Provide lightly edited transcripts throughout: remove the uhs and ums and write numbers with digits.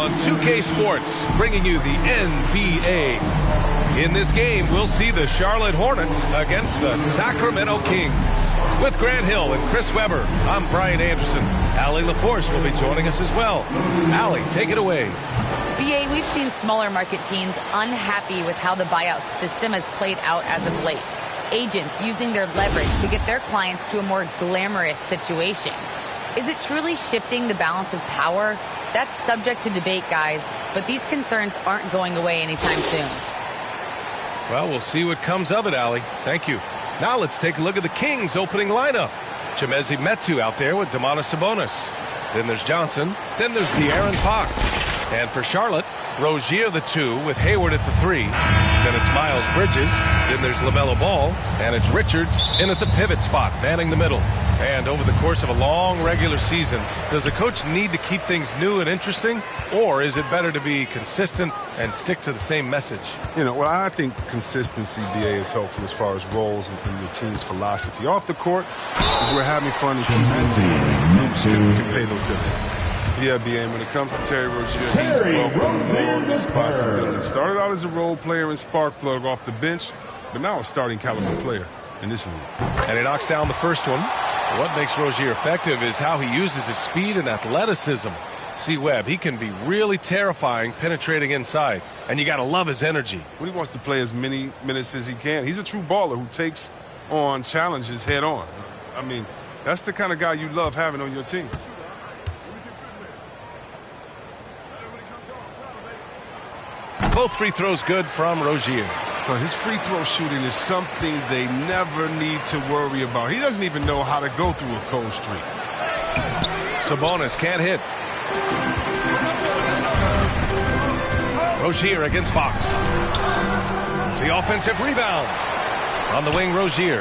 on 2K Sports, bringing you the NBA. In this game, we'll see the Charlotte Hornets against the Sacramento Kings. With Grant Hill and Chris Webber, I'm Brian Anderson. Allie LaForce will be joining us as well. Allie, take it away. BA, we've seen smaller market teams unhappy with how the buyout system has played out as of late. Agents using their leverage to get their clients to a more glamorous situation. Is it truly shifting the balance of power? That's subject to debate, guys, but these concerns aren't going away anytime soon. Well, we'll see what comes of it, Allie. Thank you. Now let's take a look at the Kings' opening lineup. Chimezie Metu out there with Domantas Sabonis. Then there's Johnson. Then there's De'Aaron Fox. And for Charlotte, Rozier the 2 with Hayward at the 3. Then it's Miles Bridges. Then there's LaMelo Ball. And it's Richards in at the pivot spot, manning the middle. And over the course of a long regular season, does the coach need to keep things new and interesting? Or is it better to be consistent and stick to the same message? Well, I think consistency, BA, is helpful as far as roles and your team's philosophy. Off the court is where having fun and can pay those dividends. Yeah, BA, when it comes to Terry Rozier, he's welcomed all responsibility. Started out as a role player and spark plug off the bench, but now a starting caliber player in this league. And he knocks down the first one. What makes Rozier effective is how he uses his speed and athleticism. See Webb, he can be really terrifying penetrating inside, and you got to love his energy. When he wants to play as many minutes as he can, he's a true baller who takes on challenges head on. I mean, that's the kind of guy you love having on your team. Both free throws good from Rozier. Well, his free throw shooting is something they never need to worry about. He doesn't even know how to go through a cold streak. Sabonis can't hit. Rozier against Fox. The offensive rebound. On the wing, Rozier.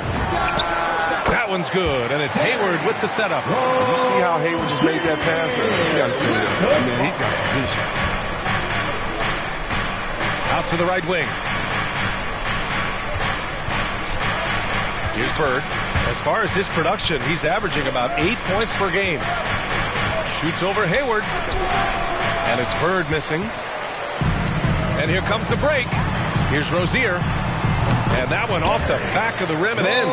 That one's good, and it's Hayward with the setup. Did you see how Hayward just made that pass? You got to see that. Man, he's got some vision. Out to the right wing. Here's Bird. As far as his production, he's averaging about 8 points per game. Shoots over Hayward. And it's Bird missing. And here comes the break. Here's Rozier. And that one off the back of the rim and in.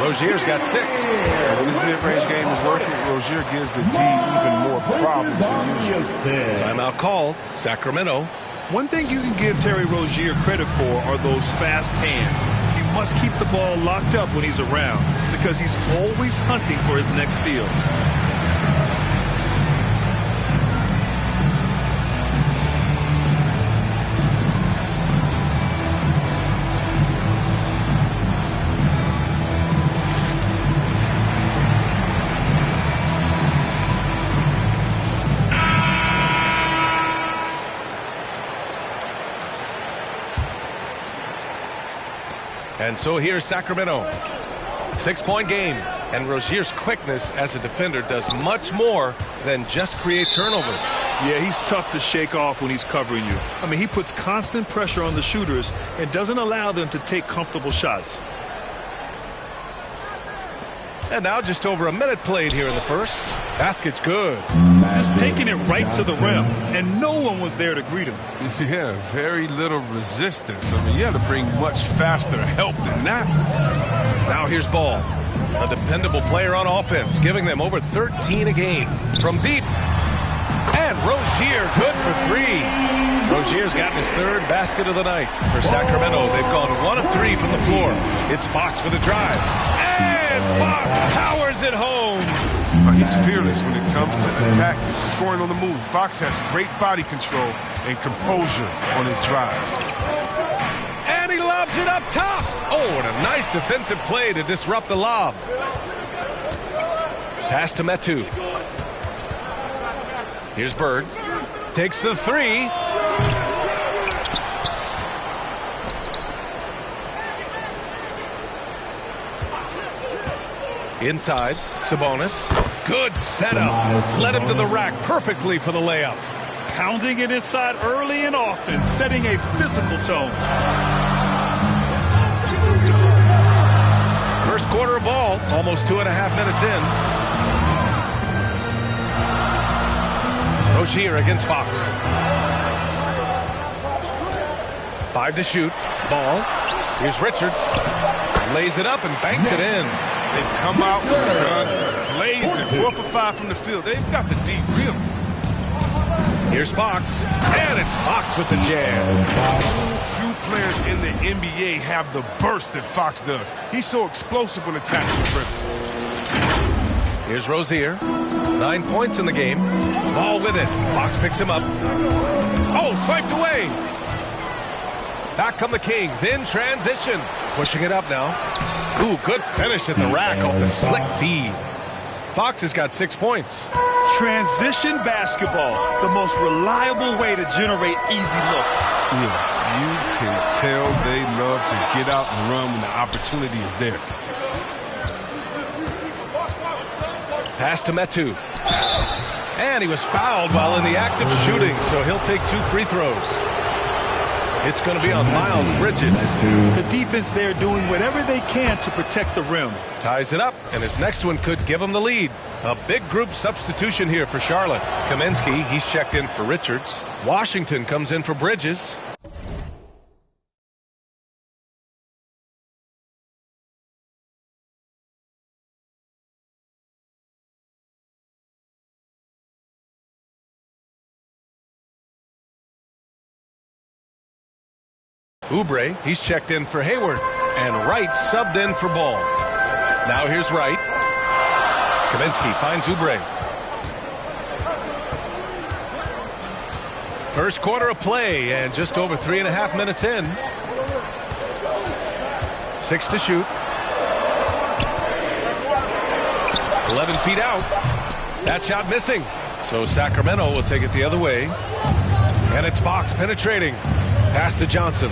Rozier's got 6. When his mid-range game is working, Rozier gives the D even more problems than usual. Timeout called. Sacramento. One thing you can give Terry Rozier credit for are those fast hands. He must keep the ball locked up when he's around because he's always hunting for his next steal. And so here's Sacramento. 6-point game. And Rozier's quickness as a defender does much more than just create turnovers. Yeah, he's tough to shake off when he's covering you. I mean, he puts constant pressure on the shooters and doesn't allow them to take comfortable shots. And now just over a minute played here in the first. Basket's good. Just taking it right to the rim, and no one was there to greet him. Yeah, very little resistance. I mean, you had to bring much faster help than that. Now here's Ball. A dependable player on offense, giving them over 13 a game. From deep. And Rozier good for 3. Rozier's gotten his 3rd basket of the night. For Sacramento, they've gone 1 of 3 from the floor. It's Fox with a drive. And Fox powers it home. He's fearless when it comes to attacking, scoring on the move. Fox has great body control and composure on his drives. And he lobs it up top. Oh, and a nice defensive play to disrupt the lob. Pass to Metu. Here's Bird. Takes the 3. Inside, Sabonis. Good setup. Led him to the rack perfectly for the layup. Pounding it inside early and often, setting a physical tone. First quarter of ball, almost 2.5 minutes in. Rozier against Fox. 5 to shoot. Ball. Here's Richards. Lays it up and banks it in. They've come out with guns blazing. 4 for 5 from the field. They've got the deep rhythm. Here's Fox. And it's Fox with the jam. Few players in the NBA have the burst that Fox does. He's so explosive when attacking the rim. Here's Rozier. 9 points in the game. Ball with it. Fox picks him up. Oh, swiped away. Back come the Kings in transition. Pushing it up now. Ooh, good finish at the rack off the slick feed. Fox has got 6 points. Transition basketball, the most reliable way to generate easy looks. Yeah, you can tell they love to get out and run when the opportunity is there. Pass to Metu. And he was fouled while in the act of shooting, so he'll take 2 free throws. It's going to be on Miles Bridges. The defense there doing whatever they can to protect the rim. Ties it up, and his next one could give him the lead. A big group substitution here for Charlotte. Kaminsky, he's checked in for Richards. Washington comes in for Bridges. Oubre, he's checked in for Hayward. And Wright subbed in for Ball. Now here's Wright. Kaminsky finds Oubre. First quarter of play and just over 3.5 minutes in. 6 to shoot. 11 feet out. That shot missing. So Sacramento will take it the other way. And it's Fox penetrating. Pass to Johnson.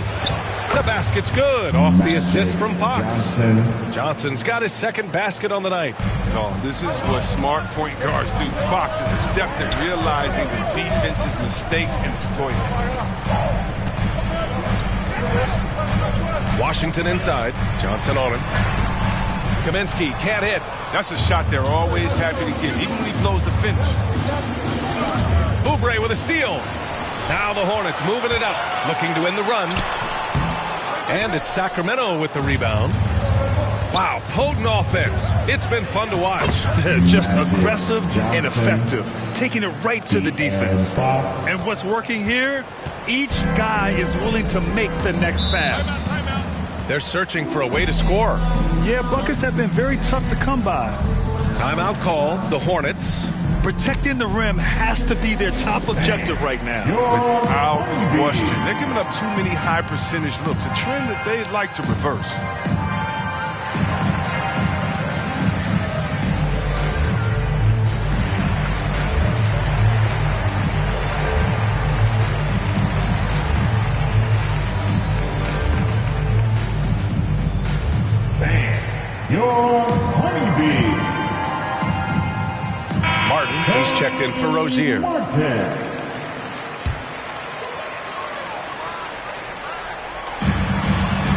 The basket's good off the assist from Fox. Johnson's got his second basket on the night. Oh, this is what smart point guards do. Fox is adept at realizing the defense's mistakes and exploiting them. Washington inside. Johnson on him. Kaminsky can't hit. That's a shot they're always happy to give, even when he blows the finish. Oubre with a steal. Now the Hornets moving it up, looking to win the run. And it's Sacramento with the rebound. Wow, potent offense. It's been fun to watch. Just aggressive and effective, taking it right to the defense. And what's working here, each guy is willing to make the next pass. They're searching for a way to score. Yeah, buckets have been very tough to come by. Timeout call, the Hornets. Protecting the rim has to be their top objective right now. Without question. They're giving up too many high percentage looks, a trend that they'd like to reverse. Your honeybee. Martin, he's checked in for Rozier.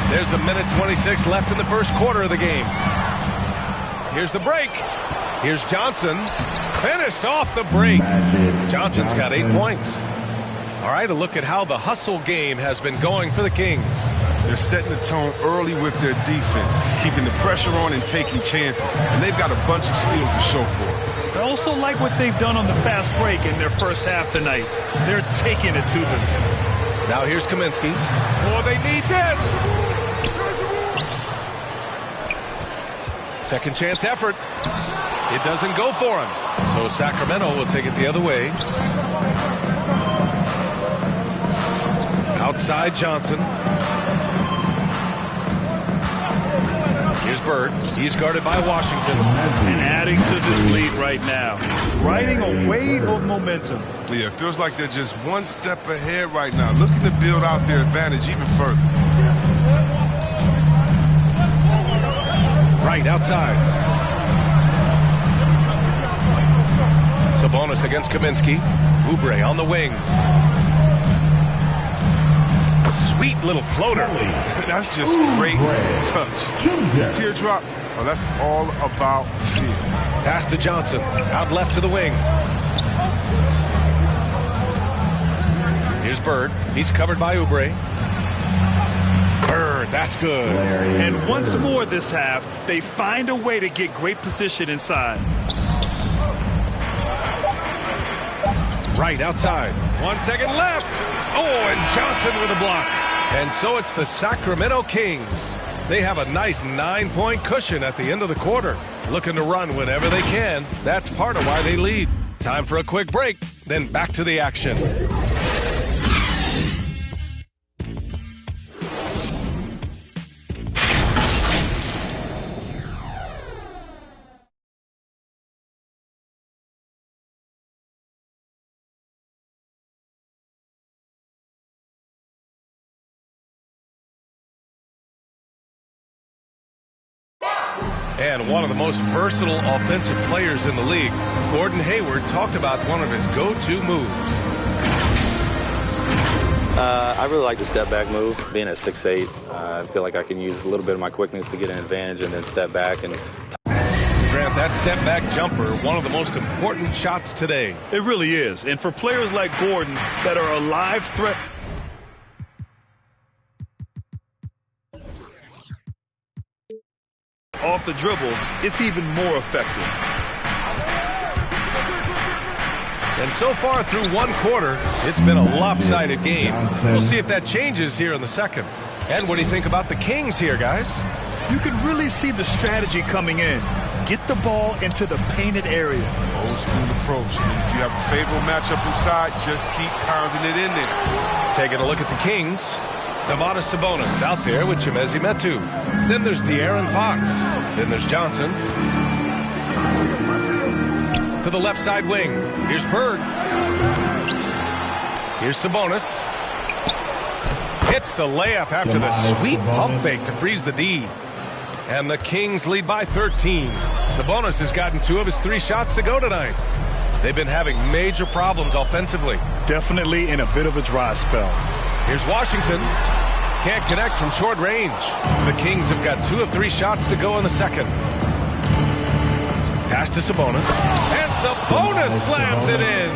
There's 1:26 left in the first quarter of the game. Here's the break. Here's Johnson. Finished off the break. Johnson's got 8 points. All right, a look at how the hustle game has been going for the Kings. They're setting the tone early with their defense, keeping the pressure on and taking chances. And they've got a bunch of steals to show for it. I also like what they've done on the fast break in their first half tonight. They're taking it to them. Now here's Kaminsky. Oh, they need this. Second chance effort. It doesn't go for him. So Sacramento will take it the other way. Outside Johnson. Here's Bird. He's guarded by Washington. And adding to this lead right now. Riding a wave of momentum. Yeah, it feels like they're just one step ahead right now, looking to build out their advantage even further. Right outside. Sabonis against Kaminsky. Oubre on the wing. Sweet little floater. That's just great touch. The teardrop, well, that's all about feel. Pass to Johnson. Out left to the wing. Here's Bird. He's covered by Oubre. Bird, that's good. And once more this half, they find a way to get great position inside. Right outside. 1 second left. Oh, and Johnson with a block. And so it's the Sacramento Kings. They have a nice 9-point cushion at the end of the quarter. Looking to run whenever they can. That's part of why they lead. Time for a quick break, then back to the action. And one of the most versatile offensive players in the league, Gordon Hayward, talked about one of his go-to moves. I really like the step-back move. Being at 6'8", I feel like I can use a little bit of my quickness to get an advantage and then step back. And Grant, that step-back jumper, one of the most important shots today. It really is. And for players like Gordon that are a live threat. Off the dribble, it's even more effective. And so far through one quarter, it's been a lopsided game. We'll see if that changes here in the second. And what do you think about the Kings here, guys? You can really see the strategy coming in. Get the ball into the painted area. Old school approach. If you have a favorable matchup inside, just keep pounding it in there. Taking a look at the Kings. Domantas Sabonis out there with Chimezie Metu. Then there's De'Aaron Fox. Then there's Johnson. To the left side wing. Here's Bird. Here's Sabonis. Hits the layup after the sweet pump fake to freeze the D. And the Kings lead by 13. Sabonis has gotten 2 of his 3 shots to go tonight. They've been having major problems offensively. Definitely in a bit of a dry spell. Here's Washington. Can't connect from short range. The Kings have got 2 of 3 shots to go in the second. Pass to Sabonis. And Sabonis slams it in.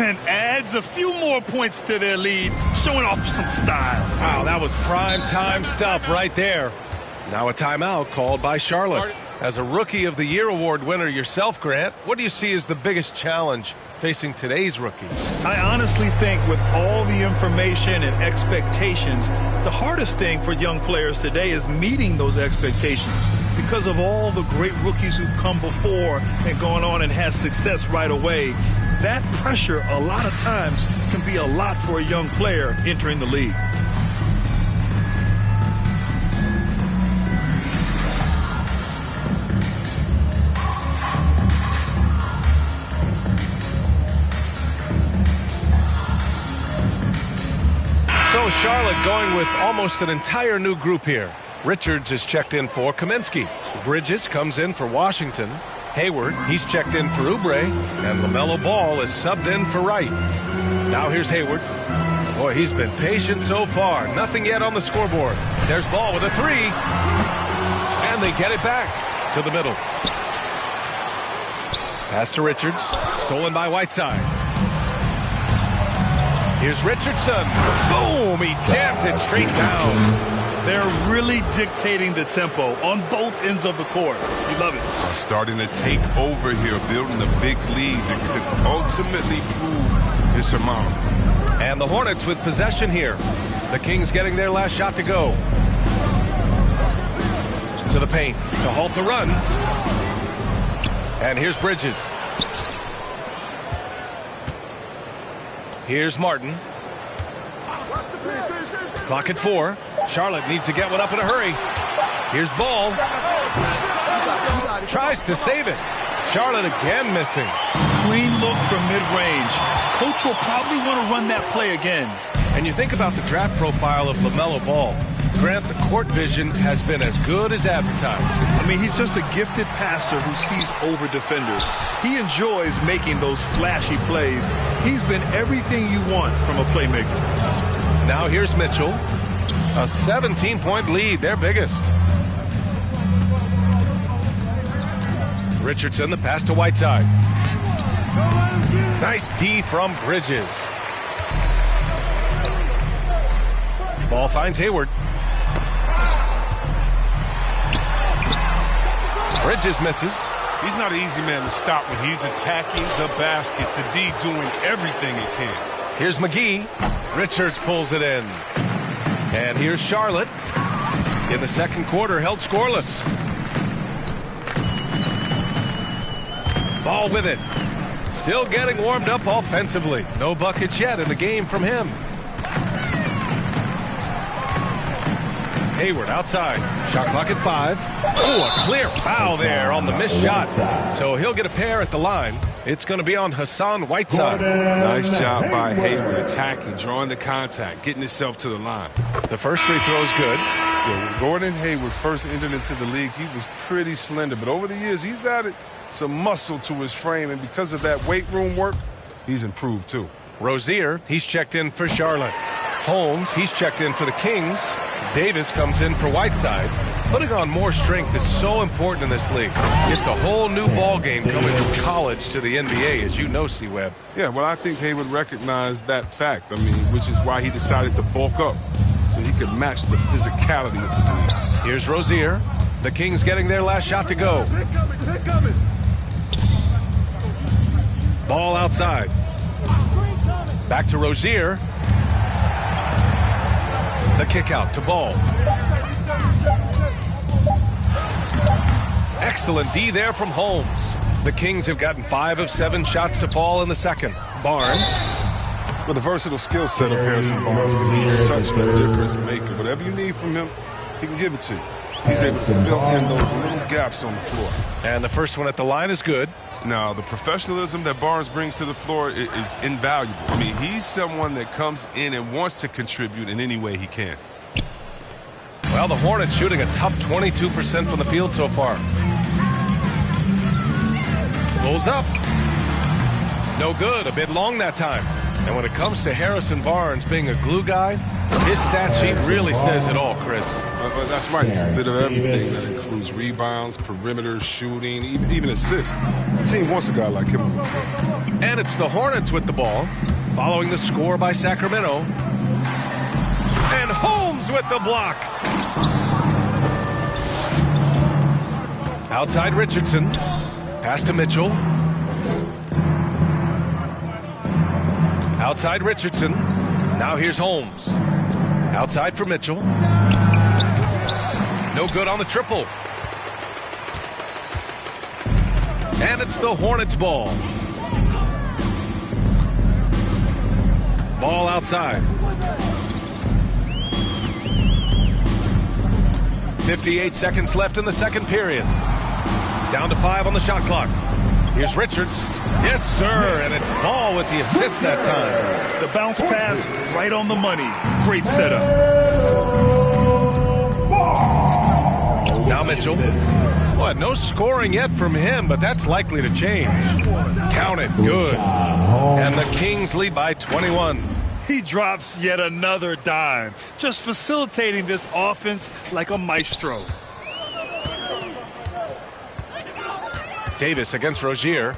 And adds a few more points to their lead, showing off some style. Wow, that was prime time stuff right there. Now a timeout called by Charlotte. As a Rookie of the Year award winner yourself, Grant, what do you see as the biggest challenge facing today's rookies? I honestly think with all the information and expectations, the hardest thing for young players today is meeting those expectations. Because of all the great rookies who've come before and gone on and had success right away, that pressure a lot of times can be a lot for a young player entering the league. So Charlotte going with almost an entire new group here. Richards is checked in for Kaminsky. Bridges comes in for Washington. Hayward, he's checked in for Oubre. And LaMelo Ball is subbed in for Wright. Now here's Hayward. Boy, he's been patient so far. Nothing yet on the scoreboard. There's Ball with a 3. And they get it back to the middle. Pass to Richards. Stolen by Whiteside. Here's Richardson. Boom! He jams it straight down. They're really dictating the tempo on both ends of the court. You love it. Starting to take over here, building a big lead that could ultimately prove insurmountable. And the Hornets with possession here. The Kings getting their last shot to go. To the paint to halt the run. And here's Bridges. Here's Martin. Clock at 4. Charlotte needs to get one up in a hurry. Here's Ball. Tries to save it. Charlotte again missing. Clean look from mid-range. Coach will probably want to run that play again. And you think about the draft profile of LaMelo Ball. Grant, the court vision has been as good as advertised. I mean, he's just a gifted passer who sees over defenders. He enjoys making those flashy plays. He's been everything you want from a playmaker. Now here's Mitchell. A 17-point lead, their biggest. Richardson, the pass to Whiteside. Nice D from Bridges. Ball finds Hayward. Bridges misses. He's not an easy man to stop when he's attacking the basket. The D doing everything he can. Here's McGee. Richards pulls it in. And here's Charlotte. In the second quarter, held scoreless. Ball with it. Still getting warmed up offensively. No buckets yet in the game from him. Hayward outside. Shot clock at 5. Oh, a clear foul there on the missed shot. So he'll get a pair at the line. It's going to be on Hassan Whiteside. Nice job by Hayward, attacking, drawing the contact, getting himself to the line. The first free throw is good. Yeah, when Gordon Hayward first entered into the league, he was pretty slender. But over the years, he's added some muscle to his frame. And because of that weight room work, he's improved too. Rozier, he's checked in for Charlotte. Holmes, he's checked in for the Kings. Davis comes in for Whiteside. Putting on more strength is so important in this league. It's a whole new ball game coming from college to the NBA, as you know, C-Web. Yeah, well, I think Hayward recognized that fact. I mean, which is why he decided to bulk up so he could match the physicality of the league. Here's Rozier. The Kings getting their last shot to go. Ball outside. Back to Rozier. The kick out to Ball. Excellent D there from Holmes. The Kings have gotten 5 of 7 shots to fall in the second. Barnes. With the versatile skill set of Harrison Barnes, because he's such a difference maker. Whatever you need from him, he can give it to you. He's able to fill in those little gaps on the floor. And the first one at the line is good. Now, the professionalism that Barnes brings to the floor is invaluable. I mean, he's someone that comes in and wants to contribute in any way he can. Well, the Hornets shooting a tough 22% from the field so far. Pulls up. No good. A bit long that time. And when it comes to Harrison Barnes being a glue guy, his stat sheet really says it all, Chris. That's right. It's a bit of everything. That includes rebounds, perimeter, shooting, even assists. The team wants a guy like him. And it's the Hornets with the ball, following the score by Sacramento. And Holmes with the block. Outside Richardson. Pass to Mitchell. Outside Richardson. Now here's Holmes. Outside for Mitchell. No good on the triple. And it's the Hornets ball. Ball outside. 58 seconds left in the second period. Down to 5 on the shot clock. Here's Richards. Yes, sir, and it's Ball with the assist that time. The bounce pass right on the money. Great setup. Now Mitchell. Boy, no scoring yet from him, but that's likely to change. Count it, good. And the Kings lead by 21. He drops yet another dime, just facilitating this offense like a maestro. Davis against Rozier.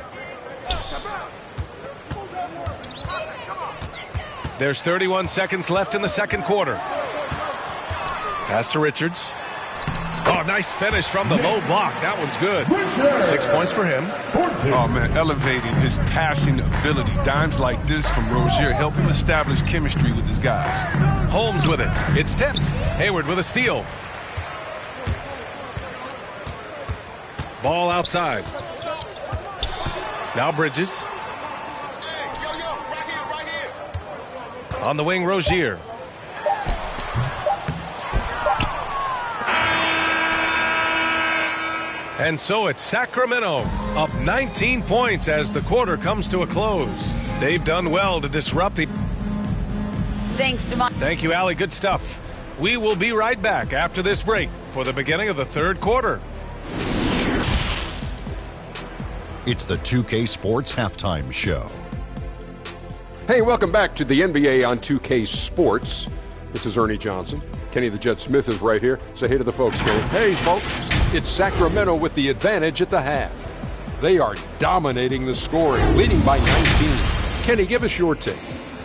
There's 31 seconds left in the second quarter. Pass to Richards. Oh, nice finish from the low block. That one's good. 6 points for him. Oh, man, elevating his passing ability. Dimes like this from Rozier help him establish chemistry with his guys. Holmes with it. It's tipped. Hayward with a steal. Ball outside. Now Bridges. On the wing, Rozier. And so it's Sacramento up 19 points as the quarter comes to a close. They've done well to disrupt the... Thanks, Demond. Thank you, Allie. Good stuff. We will be right back after this break for the beginning of the third quarter. It's the 2K Sports Halftime Show. Hey, welcome back to the NBA on 2K Sports. This is Ernie Johnson. Kenny the Jet Smith is right here. Say hey to the folks, Kenny. Hey, folks. It's Sacramento with the advantage at the half. They are dominating the scoring, leading by 19. Kenny, give us your take.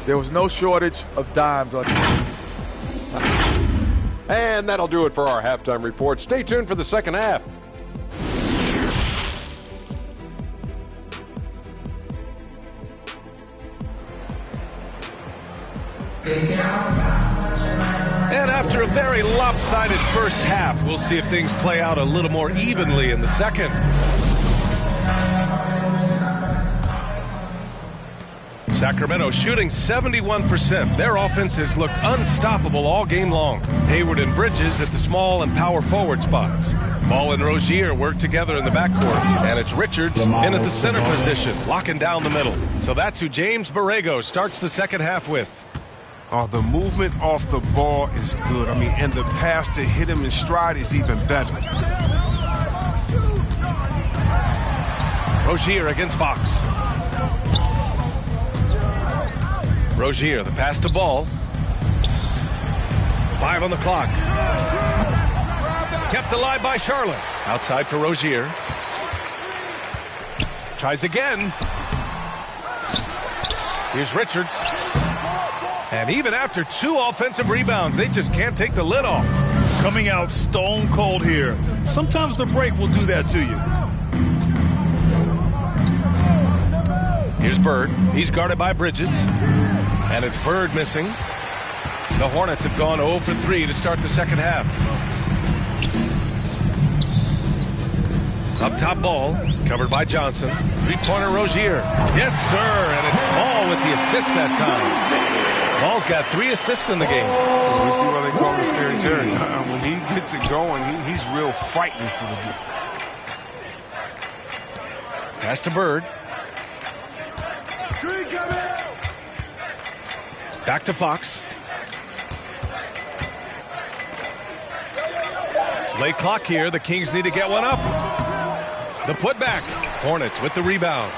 There was no shortage of dimes on the And that'll do it for our halftime report. Stay tuned for the second half. And after a very lopsided first half, we'll see if things play out a little more evenly in the second. Sacramento shooting 71%. Their offense has looked unstoppable all game long. Hayward and Bridges at the small and power forward spots. Ball and Rozier work together in the backcourt. And it's Richards in at the center position, locking down the middle. So that's who James Borrego starts the second half with. Oh, the movement off the ball is good. I mean, and the pass to hit him in stride is even better. Rozier against Fox. Rozier, the pass to Ball. 5 on the clock. Kept alive by Charlotte. Outside for Rozier. Tries again. Here's Richards. And even after 2 offensive rebounds, they just can't take the lid off. Coming out stone cold here. Sometimes the break will do that to you. Here's Bird. He's guarded by Bridges. And it's Bird missing. The Hornets have gone 0 for 3 to start the second half. Up top, Ball. Covered by Johnson. Three-pointer Rozier. Yes, sir. And it's Ball with the assist that time. Ball's got 3 assists in the game. Well, we see why they call him Scary Terry. When he gets it going, he's real fighting for the game. Pass to Bird. Back to Fox. Late clock here. The Kings need to get one up. The putback. Hornets with the rebound.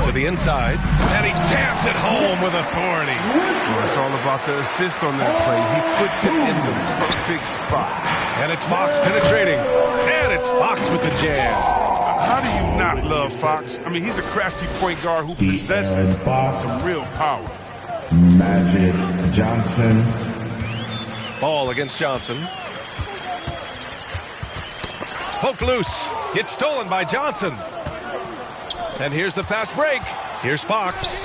To the inside. And he taps it home with authority. Well, it's all about the assist on that play. He puts it in the perfect spot. And it's Fox penetrating. And it's Fox with the jam. How do you not love Fox? I mean, he's a crafty point guard who possesses some real power. Magic Johnson. Ball against Johnson. Poked loose. Gets stolen by Johnson. And here's the fast break. Here's Fox.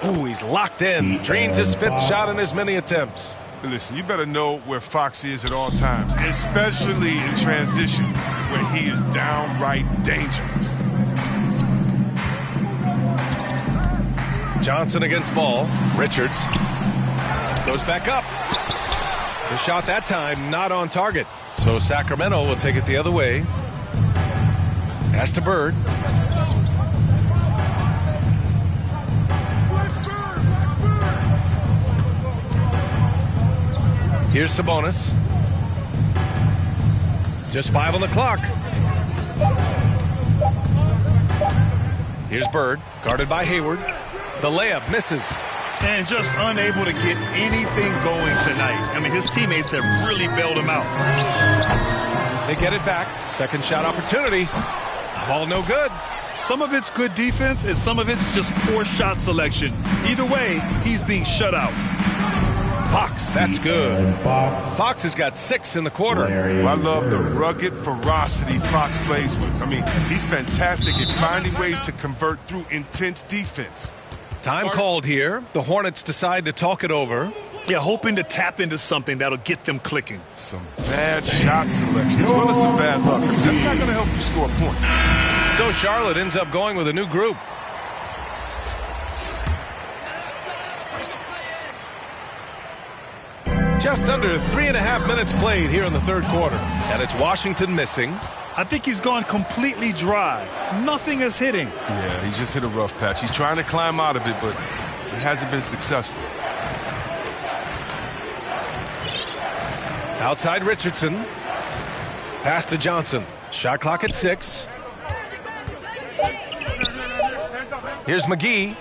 Ooh, he's locked in. Drains his 5th shot in as many attempts. Listen, you better know where Fox is at all times, especially in transition, where he is downright dangerous. Johnson against Ball. Richards goes back up. The shot that time not on target. So Sacramento will take it the other way. Pass to Bird. Here's Sabonis. Just 5 on the clock. Here's Bird, guarded by Hayward. The layup misses. And just unable to get anything going tonight. I mean, his teammates have really bailed him out. They get it back. Second shot opportunity. Ball no good. Some of it's good defense, and some of it's just poor shot selection. Either way, he's being shut out. Fox, that's good. Fox has got 6 in the quarter. I love the rugged ferocity Fox plays with. I mean, he's fantastic at finding ways to convert through intense defense. Time called here. The Hornets decide to talk it over. Yeah, hoping to tap into something that'll get them clicking. Some bad shot selection as well as some bad luck. I mean, that's not going to help you score points. So Charlotte ends up going with a new group. Just under 3.5 minutes played here in the third quarter. And it's Washington missing. I think he's gone completely dry. Nothing is hitting. Yeah, he just hit a rough patch. He's trying to climb out of it, but it hasn't been successful. Outside Richardson. Pass to Johnson. Shot clock at 6. Here's McGee.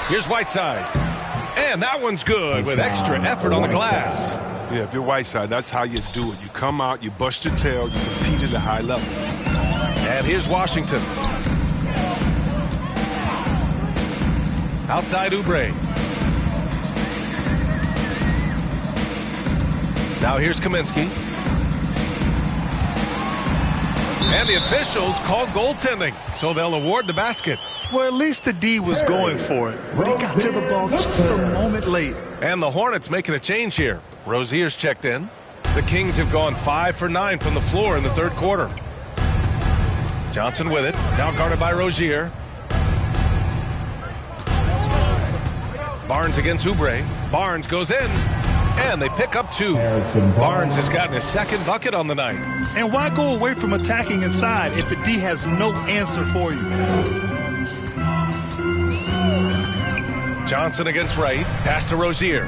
Here's Whiteside. And that one's good with extra effort on the glass. Yeah, if you're Whiteside, that's how you do it. You come out, you bust your tail, you compete at a high level. And here's Washington. Outside Oubre. Now here's Kaminsky. And the officials call goaltending, so they'll award the basket. Well, at least the D was going for it, but he got to the ball just a moment late. And the Hornets making a change here. Rozier's checked in. The Kings have gone 5 for 9 from the floor in the third quarter. Johnson with it, now guarded by Rozier. Barnes against Oubre. Barnes goes in, and they pick up 2. Barnes has gotten his second bucket on the night. And why go away from attacking inside if the D has no answer for you? Johnson against Wright. Pass to Rozier.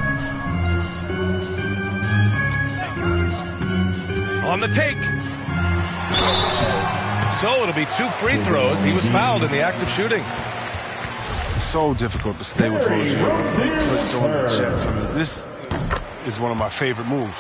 On the take. So it'll be 2 free throws. He was fouled in the act of shooting. So difficult to stay with Rozier. Puts on the Jets. I mean, this is one of my favorite moves.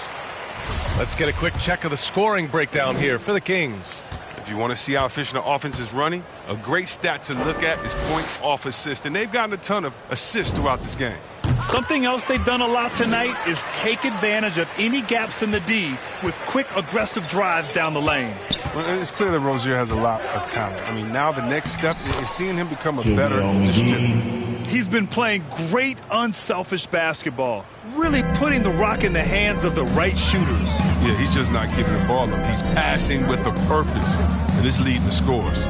Let's get a quick check of the scoring breakdown here for the Kings. If you want to see how efficient the offense is running, a great stat to look at is points off assist. And they've gotten a ton of assists throughout this game. Something else they've done a lot tonight is take advantage of any gaps in the D with quick, aggressive drives down the lane. Well, it's clear that Rozier has a lot of talent. I mean, now the next step is seeing him become a better distributor. He's been playing great, unselfish basketball, really putting the rock in the hands of the right shooters. Yeah, he's just not giving the ball up. He's passing with a purpose, and it's leading the scores.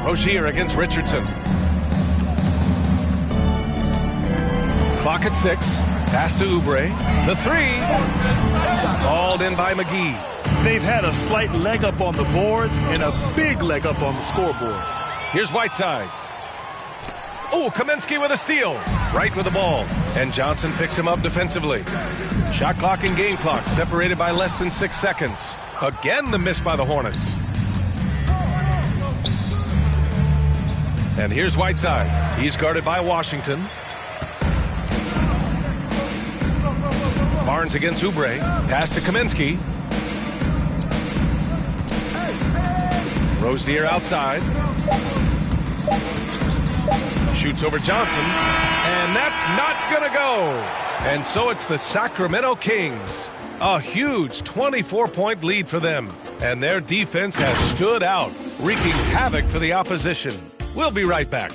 Rozier against Richardson. Clock at 6. Pass to Oubre. The 3. Called in by McGee. They've had a slight leg up on the boards and a big leg up on the scoreboard. Here's Whiteside. Oh, Kaminsky with a steal. Right with the ball. And Johnson picks him up defensively. Shot clock and game clock separated by less than 6 seconds. Again, the miss by the Hornets. And here's Whiteside. He's guarded by Washington. Barnes against Oubre. Pass to Kaminsky. Rozier outside. Shoots over Johnson. And that's not going to go. And so it's the Sacramento Kings. A huge 24-point lead for them. And their defense has stood out, wreaking havoc for the opposition. We'll be right back.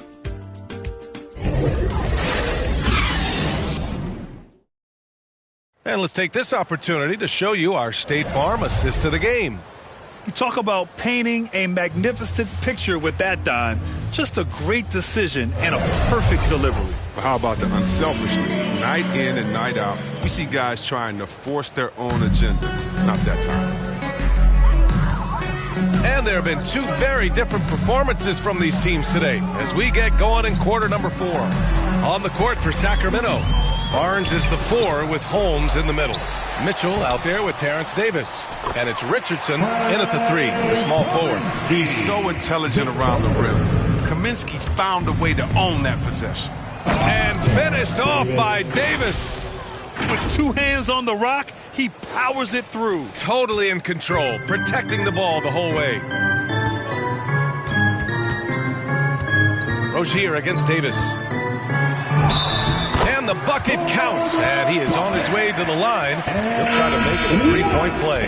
And let's take this opportunity to show you our State Farm assist to the game. You talk about painting a magnificent picture with that dime. Just a great decision and a perfect delivery. But how about the unselfishness? Night in and night out, we see guys trying to force their own agenda. Not that time. And there have been 2 very different performances from these teams today as we get going in quarter number 4. On the court for Sacramento, Barnes is the 4 with Holmes in the middle. Mitchell out there with Terrence Davis. And it's Richardson in at the 3, the small forward. He's so intelligent around the rim. Kaminsky found a way to own that possession. And finished off by Davis. With 2 hands on the rock, he powers it through. Totally in control, protecting the ball the whole way. Rozier against Davis. And the bucket counts. And he is on his way to the line. He'll try to make it a 3-point play.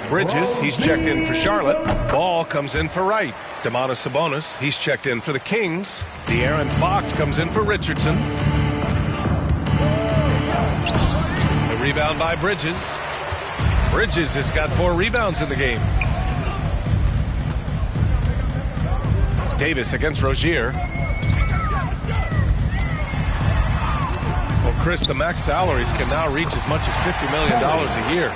Bridges, he's checked in for Charlotte. Ball comes in for Wright. Domantas Sabonis, he's checked in for the Kings. De'Aaron Fox comes in for Richardson. The rebound by Bridges. Bridges has got 4 rebounds in the game. Davis against Rozier. Well, Chris, the max salaries can now reach as much as $50 million a year.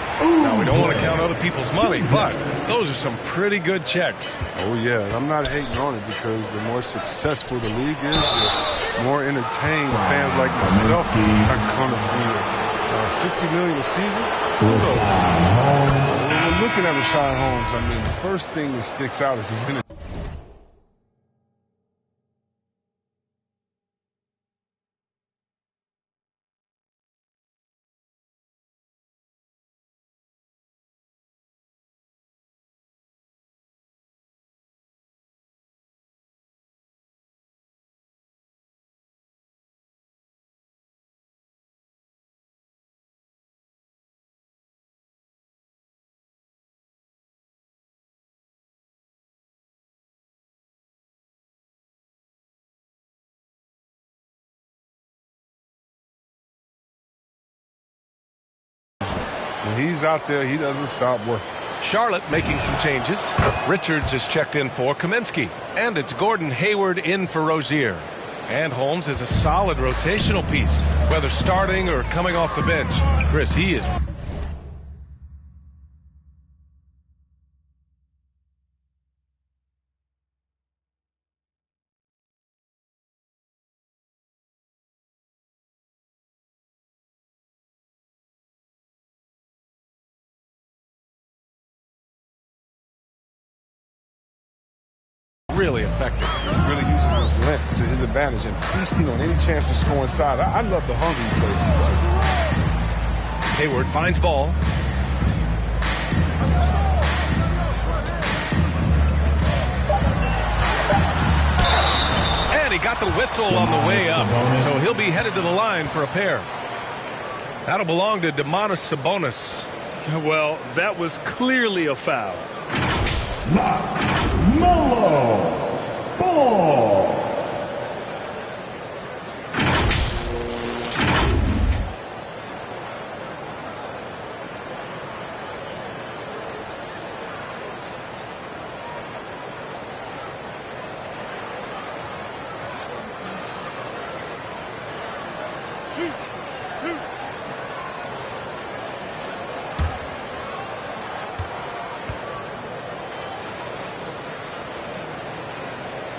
Now, we don't want to count other people's money, but those are some pretty good checks. Oh, yeah. And I'm not hating on it because the more successful the league is, the more entertained fans like myself are going to be. $50 million a season? Who knows? When we're looking at Rashad Holmes, I mean, the first thing that sticks out is his entertainment. When he's out there, he doesn't stop working. Charlotte making some changes. Richards is checked in for Kaminsky. And it's Gordon Hayward in for Rozier. And Holmes is a solid rotational piece, whether starting or coming off the bench. Chris, he is... really effective. He really uses his length to his advantage and feasting on any chance to score inside. I love the hunger he plays with, too. Hayward finds ball. And he got the whistle on the way up, so he'll be headed to the line for a pair. That'll belong to Domantas Sabonis. Well, that was clearly a foul. Melo Ball.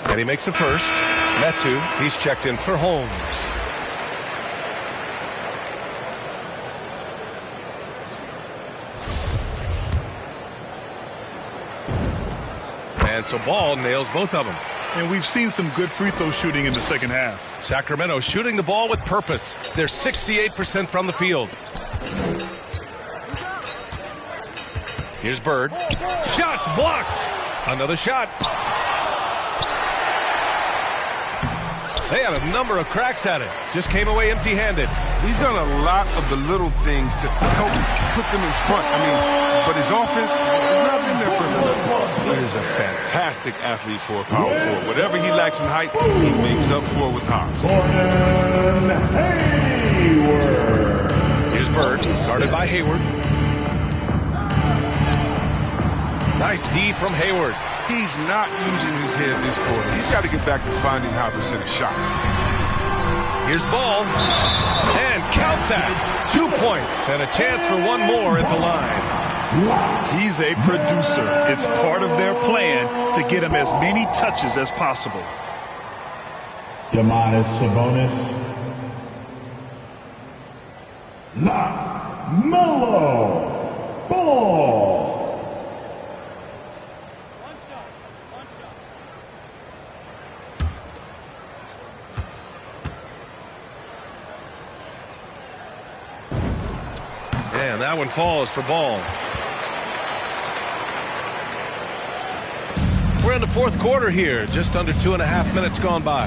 And he makes the first. Metu, he's checked in for Holmes. And so Ball nails both of them. And we've seen some good free throw shooting in the second half. Sacramento shooting the ball with purpose. They're 68% from the field. Here's Bird. Shots blocked. Another shot. They had a number of cracks at it. Just came away empty-handed. He's done a lot of the little things to help put them in front. I mean, but his offense has not been there for him. He is a fantastic athlete for a power forward. Whatever he lacks in height, he makes up for with hops. Here's Bird, guarded by Hayward. Nice D from Hayward. He's not using his head this quarter. He's got to get back to finding high percentage shots. Here's Ball. And count that. 2 points and a chance for one more at the line. He's a producer. It's part of their plan to get him as many touches as possible. Domantas Sabonis. Melo Ball. And that one falls for Ball. We're in the fourth quarter here. Just under 2.5 minutes gone by.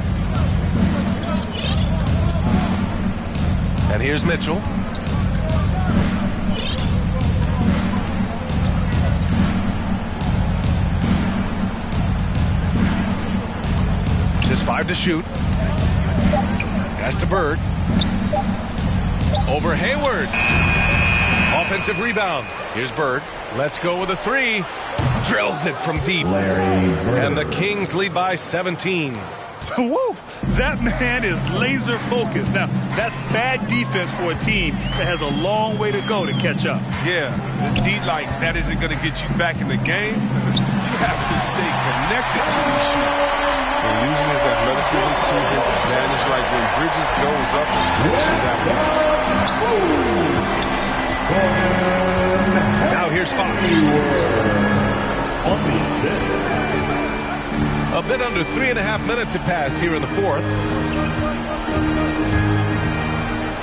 And here's Mitchell. Just 5 to shoot. Pass to Bird. Over Hayward. Offensive rebound. Here's Bird. Let's go with a 3. Drills it from deep. And the Kings lead by 17. Woo! That man is laser focused. Now, that's bad defense for a team that has a long way to go to catch up. Yeah, the D like that isn't going to get you back in the game. You have to stay connected to your shooter. And using his athleticism to his advantage, like when Bridges goes up and finishes after. Now here's Fox. A bit under 3.5 minutes have passed here in the fourth.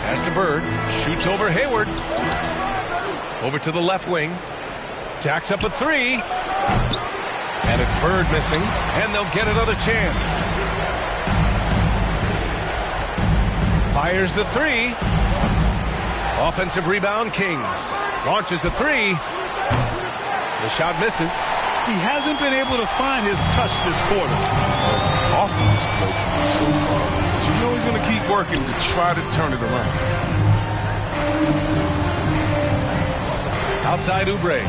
Pass to Bird. Shoots over Hayward. Over to the left wing. Jacks up a 3. And it's Bird missing. And they'll get another chance. Fires the 3. Offensive rebound, Kings. Launches the 3. The shot misses. He hasn't been able to find his touch this quarter. Offense play from him so far. But you know he's going to keep working to try to turn it around. Outside Oubre.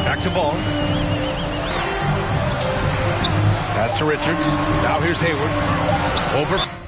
Back to Ball. Pass to Richards. Now here's Hayward. Over.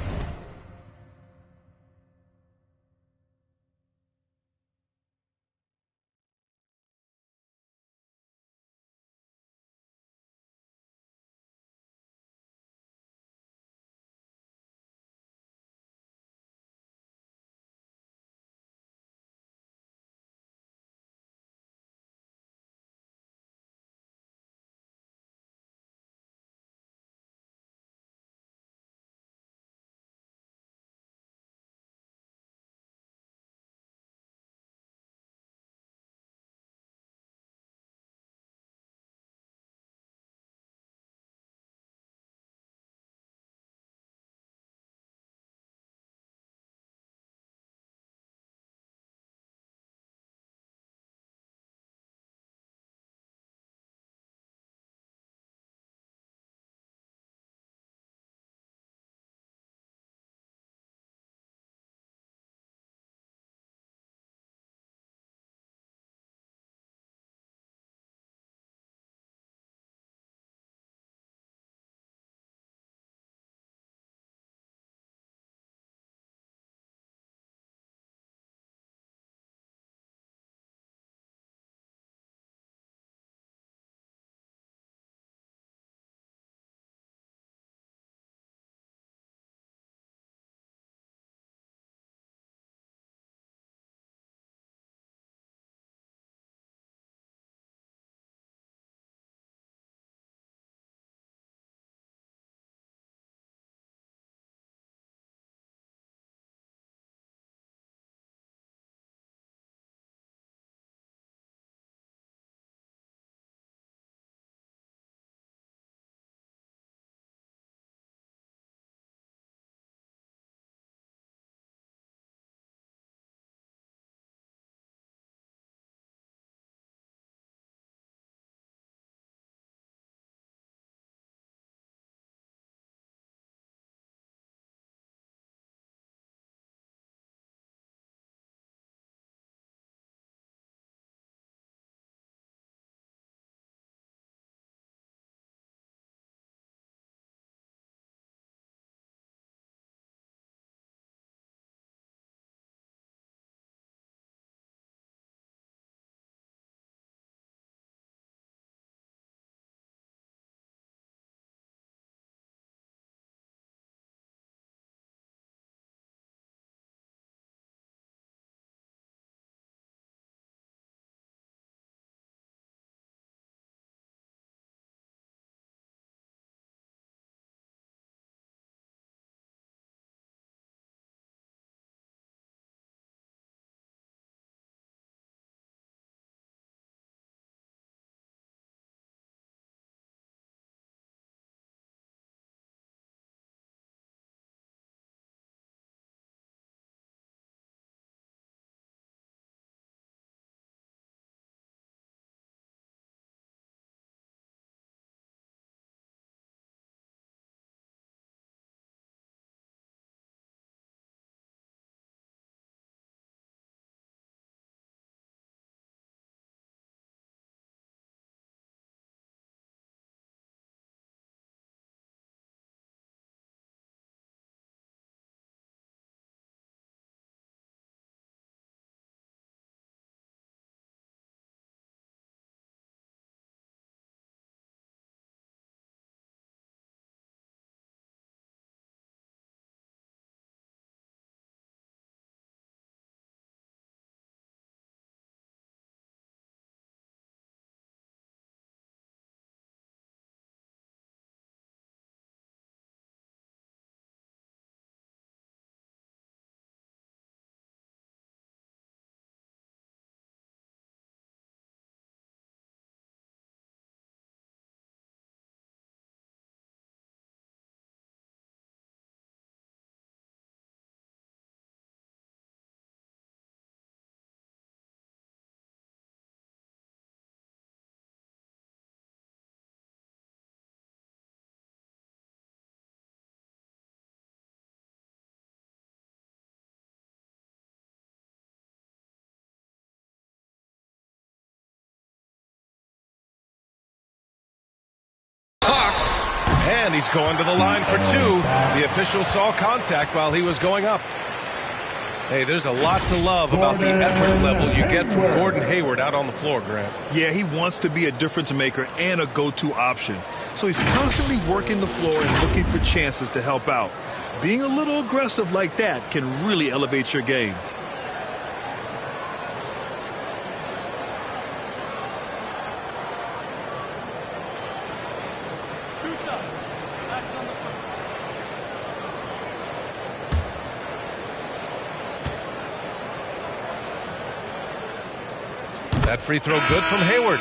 And he's going to the line for two. The official saw contact while he was going up. Hey, there's a lot to love about the effort level you get from Gordon Hayward out on the floor, Grant. Yeah, he wants to be a difference maker and a go-to option. So he's constantly working the floor and looking for chances to help out. Being a little aggressive like that can really elevate your game. That free throw good from Hayward.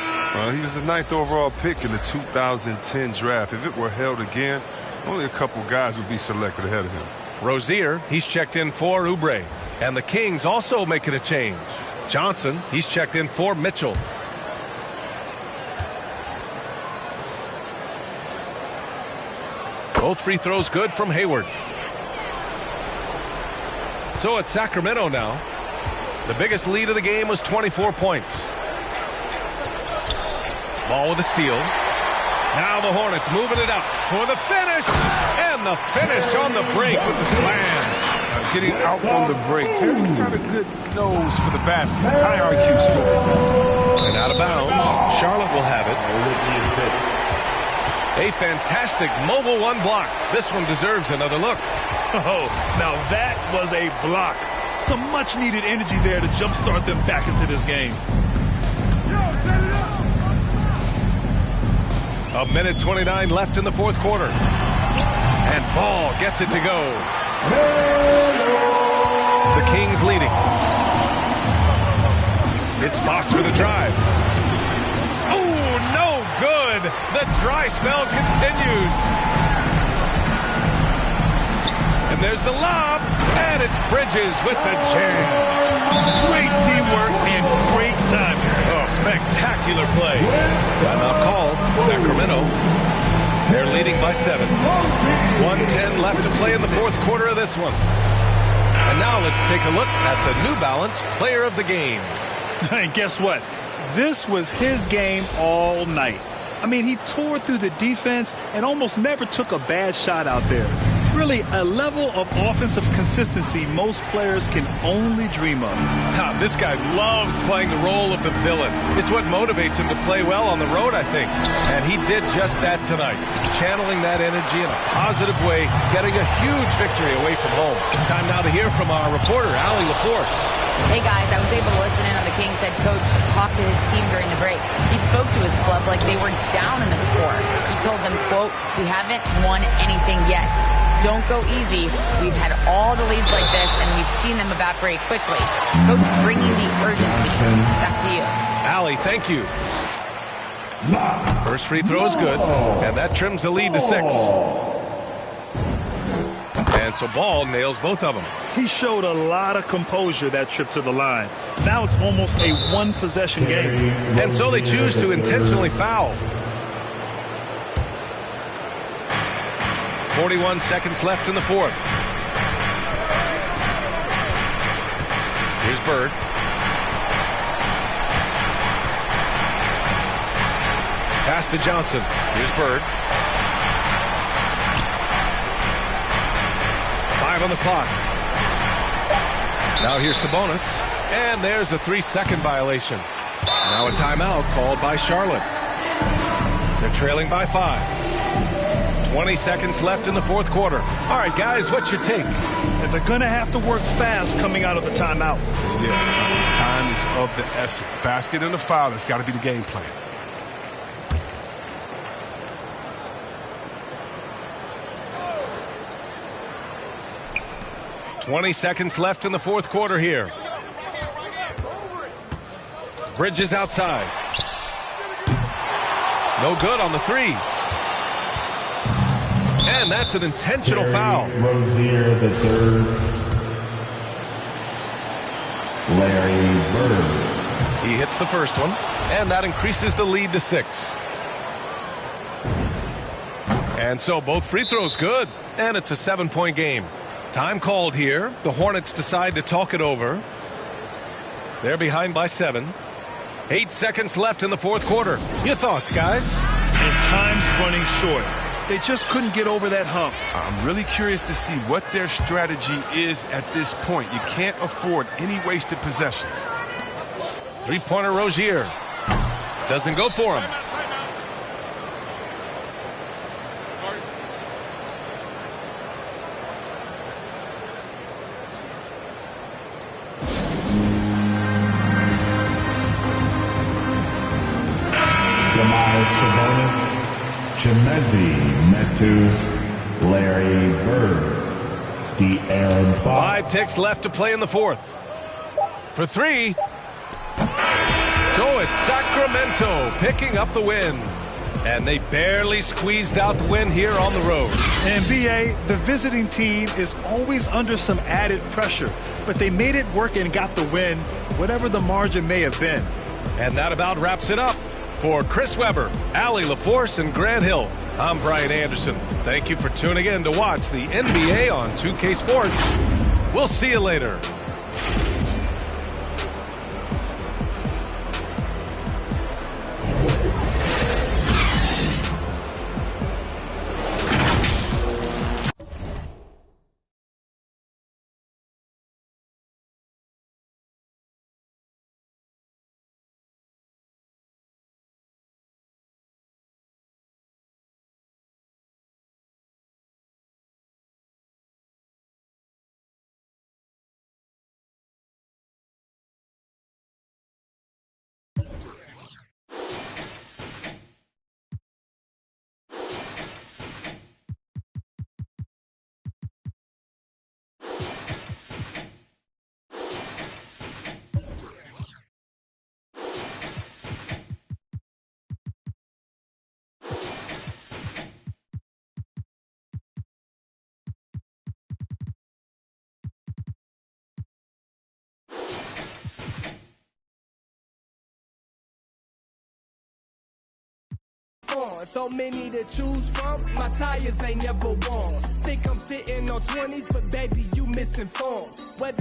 He was the 9th overall pick in the 2010 draft. If it were held again, only a couple guys would be selected ahead of him. Rozier, he's checked in for Oubre. And the Kings also making a change. Johnson, he's checked in for Mitchell. Both free throws good from Hayward. So it's Sacramento now. The biggest lead of the game was 24 points. Ball with a steal. Now the Hornets moving it up for the finish. And the finish on the break with the slam. Getting out on the break. Terry's got a good nose for the basket. High IQ score. And out of bounds. Charlotte will have it. A fantastic mobile one block. This one deserves another look. Oh, now that was a block. Some much needed energy there to jumpstart them back into this game. A minute 29 left in the fourth quarter. And Ball gets it to go. The Kings leading. It's Fox with a drive. Oh, no good. The dry spell continues. And there's the lob. And it's Bridges with the jam. Great teamwork and great timing. Oh, spectacular play. Timeout called. Sacramento. They're leading by 7. 1:10 left to play in the fourth quarter of this one. And now let's take a look at the New Balance Player of the Game. And guess what? This was his game all night. I mean, he tore through the defense and almost never took a bad shot out there. Really, a level of offensive consistency most players can only dream of. This guy loves playing the role of the villain. It's what motivates him to play well on the road, I think. And he did just that tonight, channeling that energy in a positive way, getting a huge victory away from home. Time now to hear from our reporter, Allie LaForce. Hey guys, I was able to listen in on the Kings head coach talk to his team during the break. He spoke to his club like they were down in the score. He told them, quote, "We haven't won anything yet. Don't go easy. We've had all the leads like this, and we've seen them evaporate quickly." Coach bringing the urgency. Back to you. Allie, thank you. First free throw is good, and that trims the lead to 6. And so Ball nails both of them. He showed a lot of composure that trip to the line. Now it's almost a one-possession game. And so they choose to intentionally foul. 41 seconds left in the fourth. Here's Bird. Pass to Johnson. Here's Bird. 5 on the clock. Now here's Sabonis. And there's a 3-second violation. Now a timeout called by Charlotte. They're trailing by 5. 20 seconds left in the fourth quarter. All right, guys, what's your take? And they're going to have to work fast coming out of the timeout. Yeah, time is of the essence. Basket and a foul, that's got to be the game plan. $20 seconds left in the fourth quarter here. Bridges outside. No good on the 3. And that's an intentional foul. Rozier the third. Larry Bird. He hits the first one, and that increases the lead to 6. And so both free throws good, and it's a 7-point game. Time called here. The Hornets decide to talk it over. They're behind by 7. 8 seconds left in the fourth quarter. Your thoughts, guys? And time's running short. They just couldn't get over that hump. I'm really curious to see what their strategy is at this point. You can't afford any wasted possessions. Three-pointer Rozier. Doesn't go for him. Sabonis, Chemezi Metu, Larry Bird, De'Aaron Fox. 5 ticks left to play in the fourth. For 3. So it's Sacramento picking up the win. And they barely squeezed out the win here on the road. And BA, the visiting team is always under some added pressure, but they made it work and got the win, whatever the margin may have been. And that about wraps it up. For Chris Webber, Allie LaForce, and Grant Hill, I'm Brian Anderson. Thank you for tuning in to watch the NBA on 2K Sports. We'll see you later. So many to choose from, my tires ain't never worn. Think I'm sitting on 20s, but baby, you misinformed. Whether